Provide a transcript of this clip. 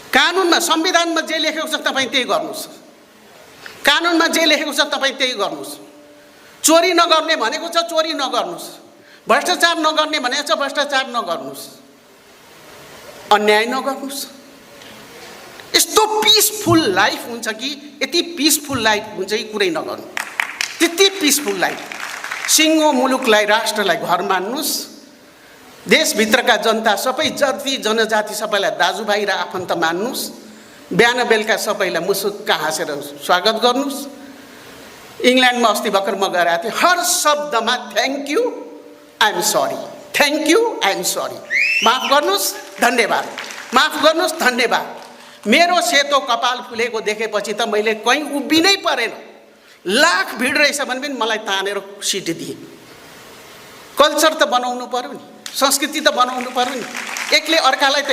कानुनमा संविधानमा जे लेखेको छ तपाईँ त्यही गर्नुस्। कानुनमा जे लेखेको छ तपाईँ त्यही गर्नुस्। चोरी नगर्ने भनेको छ चोरी नगर्नुस्, भ्रष्टाचार नगर्ने भनेको छ भ्रष्टाचार नगर्नुस्, अन्याय नगर्नुस्। यस्तो पिसफुल लाइफ हुन्छ कि यति पिसफुल लाइफ हुन्छ कि कुरै नगर्नु। त्यति पिसफुल लाइफ। सिङ्गो मुलुकलाई राष्ट्रलाई घर मान्नुस्। देशभित्रका जनता सबै जाति जनजाति सबैलाई दाजुभाइ र आफन्त मान्नुस्। बिहान बेलुका सबैलाई मुसुक्क हाँसेर स्वागत गर्नुस्। इङ्ल्यान्डमा अस्ति भर्खर म गएर आएको थिएँ, हर शब्दमा thank you, I am sorry, thank you, I am sorry, माफ गर्नुस्, धन्यवाद, माफ गर्नुस्, धन्यवाद। मेरो सेतो कपाल फुलेको देखेपछि त मैले कहीँ उभिनै परेन। लाख भिड रहेछ भने पनि मलाई तानेर सिट दिए। कल्चर त बनाउनु पर्यो नि, संस्कृति त बनाउनु पर्यो नि। एकले अर्कालाई त